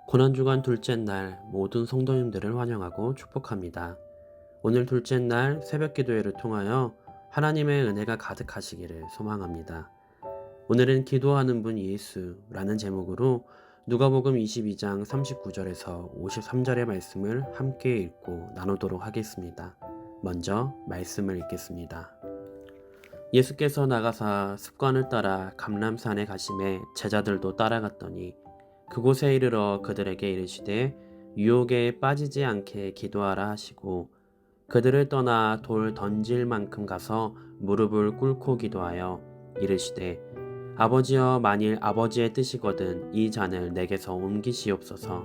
고난주간 둘째 날 모든 성도님들을 환영하고 축복합니다. 오늘 둘째 날 새벽 기도회를 통하여 하나님의 은혜가 가득하시기를 소망합니다. 오늘은 기도하는 분 예수라는 제목으로 누가복음 22장 39절에서 53절의 말씀을 함께 읽고 나누도록 하겠습니다. 먼저 말씀을 읽겠습니다. 예수께서 나가사 습관을 따라 감람산에 가심에 제자들도 따라갔더니 그곳에 이르러 그들에게 이르시되 유혹에 빠지지 않게 기도하라 하시고 그들을 떠나 돌 던질 만큼 가서 무릎을 꿇고 기도하여 이르시되 아버지여 만일 아버지의 뜻이거든 이 잔을 내게서 옮기시옵소서.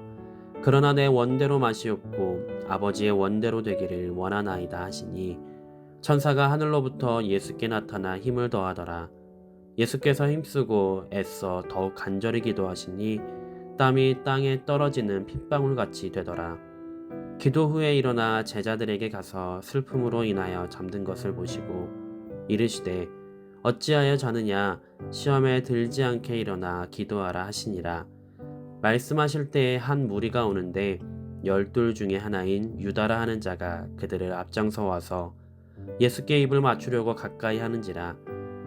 그러나 내 원대로 마시옵고 아버지의 원대로 되기를 원하나이다 하시니 천사가 하늘로부터 예수께 나타나 힘을 더하더라. 예수께서 힘쓰고 애써 더욱 간절히 기도하시니 땀이 땅에 떨어지는 핏방울같이 되더라. 기도 후에 일어나 제자들에게 가서 슬픔으로 인하여 잠든 것을 보시고 이르시되 어찌하여 자느냐 시험에 들지 않게 일어나 기도하라 하시니라. 말씀하실 때에 한 무리가 오는데 12 중에 하나인 유다라 하는 자가 그들을 앞장서 와서 예수께 입을 맞추려고 가까이 하는지라.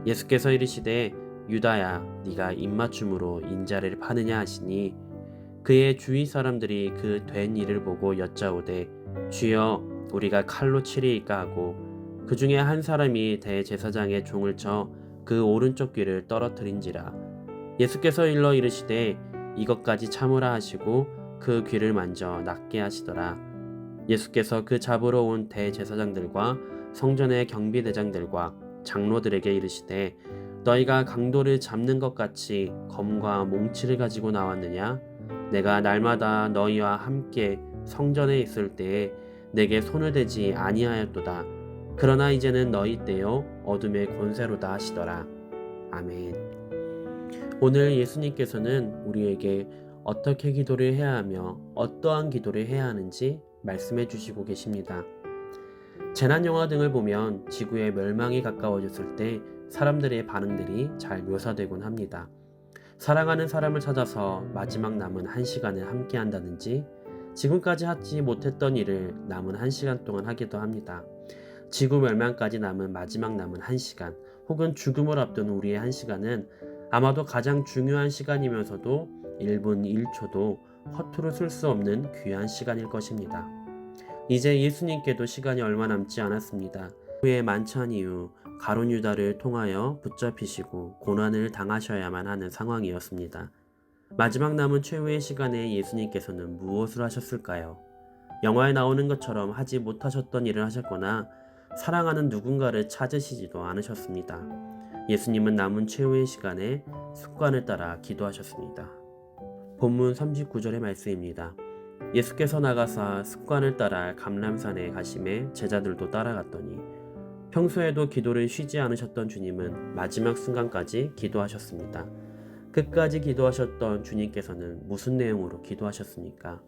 예수께서 이르시되 유다야 네가 입맞춤으로 인자를 파느냐 하시니 그의 주위 사람들이 그 된 일을 보고 여짜오되 주여 우리가 칼로 치리이까 하고 그 중에 한 사람이 대제사장의 종을 쳐 그 오른쪽 귀를 떨어뜨린지라. 예수께서 일러 이르시되 이것까지 참으라 하시고 그 귀를 만져 낫게 하시더라. 예수께서 그 잡으러 온 대제사장들과 성전의 경비대장들과 장로들에게 이르시되 너희가 강도를 잡는 것 같이 검과 몽치를 가지고 나왔느냐? 내가 날마다 너희와 함께 성전에 있을 때에 내게 손을 대지 아니하였도다. 그러나 이제는 너희 때요 어둠의 권세로다 하시더라. 아멘. 오늘 예수님께서는 우리에게 어떻게 기도를 해야 하며 어떠한 기도를 해야 하는지 말씀해 주시고 계십니다. 재난영화 등을 보면 지구의 멸망이 가까워졌을 때 사람들의 반응들이 잘 묘사되곤 합니다. 사랑하는 사람을 찾아서 마지막 남은 1시간을 함께 한다든지 지금까지 하지 못했던 일을 남은 1시간 동안 하기도 합니다. 지구 멸망까지 남은 마지막 남은 1시간 혹은 죽음을 앞둔 우리의 1시간은 아마도 가장 중요한 시간이면서도 1분 1초도 허투루 쓸 수 없는 귀한 시간일 것입니다. 이제 예수님께도 시간이 얼마 남지 않았습니다. 후에 만찬 이후 가룟 유다를 통하여 붙잡히시고 고난을 당하셔야만 하는 상황이었습니다. 마지막 남은 최후의 시간에 예수님께서는 무엇을 하셨을까요? 영화에 나오는 것처럼 하지 못하셨던 일을 하셨거나 사랑하는 누군가를 찾으시지도 않으셨습니다. 예수님은 남은 최후의 시간에 습관을 따라 기도하셨습니다. 본문 39절의 말씀입니다. 예수께서 나가사 습관을 따라 감람산에 가심에 제자들도 따라갔더니 평소에도 기도를 쉬지 않으셨던 주님은 마지막 순간까지 기도하셨습니다. 끝까지 기도하셨던 주님께서는 무슨 내용으로 기도하셨습니까?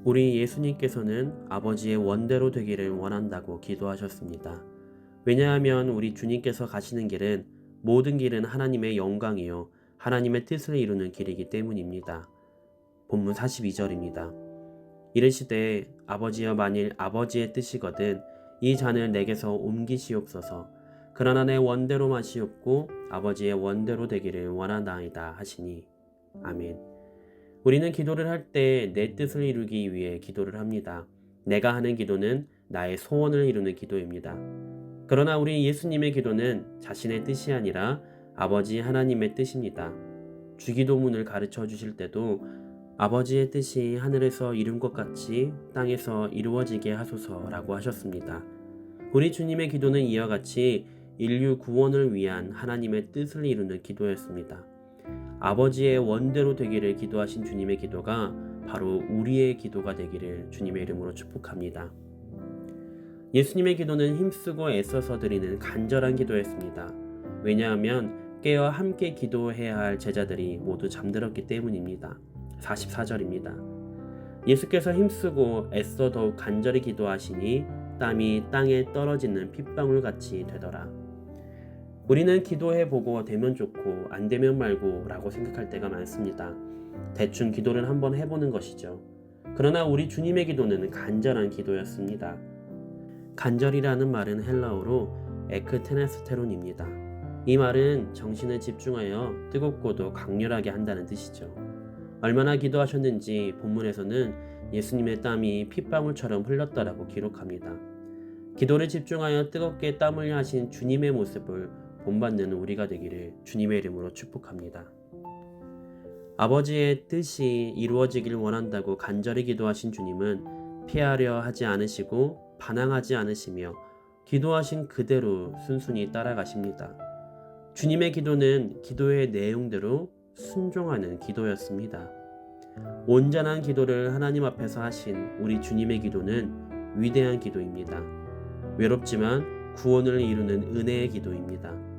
우리 예수님께서는 아버지의 원대로 되기를 원한다고 기도하셨습니다. 왜냐하면 우리 주님께서 가시는 길은 모든 길은 하나님의 영광이요 하나님의 뜻을 이루는 길이기 때문입니다. 본문 42절입니다. 이르시되 아버지여 만일 아버지의 뜻이거든 이 잔을 내게서 옮기시옵소서. 그러나 내 원대로 마시옵고 아버지의 원대로 되기를 원하나이다 하시니 아멘. 우리는 기도를 할 때 내 뜻을 이루기 위해 기도를 합니다. 내가 하는 기도는 나의 소원을 이루는 기도입니다. 그러나 우리 예수님의 기도는 자신의 뜻이 아니라 아버지 하나님의 뜻입니다. 주기도문을 가르쳐 주실 때도 아버지의 뜻이 하늘에서 이룬 것 같이 땅에서 이루어지게 하소서라고 하셨습니다. 우리 주님의 기도는 이와 같이 인류 구원을 위한 하나님의 뜻을 이루는 기도였습니다. 아버지의 원대로 되기를 기도하신 주님의 기도가 바로 우리의 기도가 되기를 주님의 이름으로 축복합니다. 예수님의 기도는 힘쓰고 애써서 드리는 간절한 기도였습니다. 왜냐하면 깨어 함께 기도해야 할 제자들이 모두 잠들었기 때문입니다. 44절입니다. 예수께서 힘쓰고 애써 더욱 간절히 기도하시니 땀이 땅에 떨어지는 핏방울같이 되더라. 우리는 기도해보고 되면 좋고 안 되면 말고 라고 생각할 때가 많습니다. 대충 기도를 한번 해보는 것이죠. 그러나 우리 주님의 기도는 간절한 기도였습니다. 간절이라는 말은 헬라어로 에크테네스테론입니다. 이 말은 정신을 집중하여 뜨겁고도 강렬하게 한다는 뜻이죠. 얼마나 기도하셨는지 본문에서는 예수님의 땀이 핏방울처럼 흘렀다라고 기록합니다. 기도를 집중하여 뜨겁게 땀 흘려 하신 주님의 모습을 본받는 우리가 되기를 주님의 이름으로 축복합니다. 아버지의 뜻이 이루어지길 원한다고 간절히 기도하신 주님은 피하려 하지 않으시고 반항하지 않으시며 기도하신 그대로 순순히 따라가십니다. 주님의 기도는 기도의 내용대로 순종하는 기도였습니다. 온전한 기도를 하나님 앞에서 하신 우리 주님의 기도는 위대한 기도입니다. 외롭지만 구원을 이루는 은혜의 기도입니다.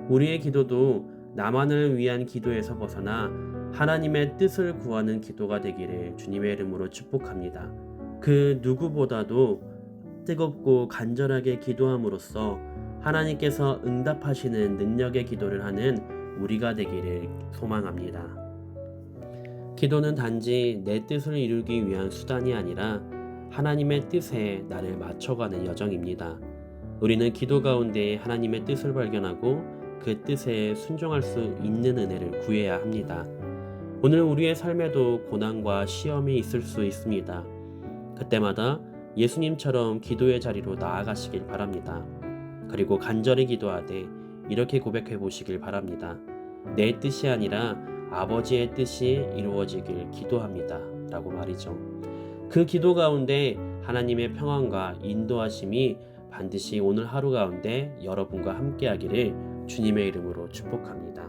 우리의 기도도 나만을 위한 기도에서 벗어나 하나님의 뜻을 구하는 기도가 되기를 주님의 이름으로 축복합니다. 그 누구보다도 뜨겁고 간절하게 기도함으로써 하나님께서 응답하시는 능력의 기도를 하는 우리가 되기를 소망합니다. 기도는 단지 내 뜻을 이루기 위한 수단이 아니라 하나님의 뜻에 나를 맞춰가는 여정입니다. 우리는 기도 가운데 하나님의 뜻을 발견하고 그 뜻에 순종할 수 있는 은혜를 구해야 합니다. 오늘 우리의 삶에도 고난과 시험이 있을 수 있습니다. 그때마다 예수님처럼 기도의 자리로 나아가시길 바랍니다. 그리고 간절히 기도하되 이렇게 고백해 보시길 바랍니다. 내 뜻이 아니라 아버지의 뜻이 이루어지길 기도합니다. 라고 말이죠. 그 기도 가운데 하나님의 평안과 인도하심이 반드시 오늘 하루 가운데 여러분과 함께 하기를 주님의 이름으로 축복합니다.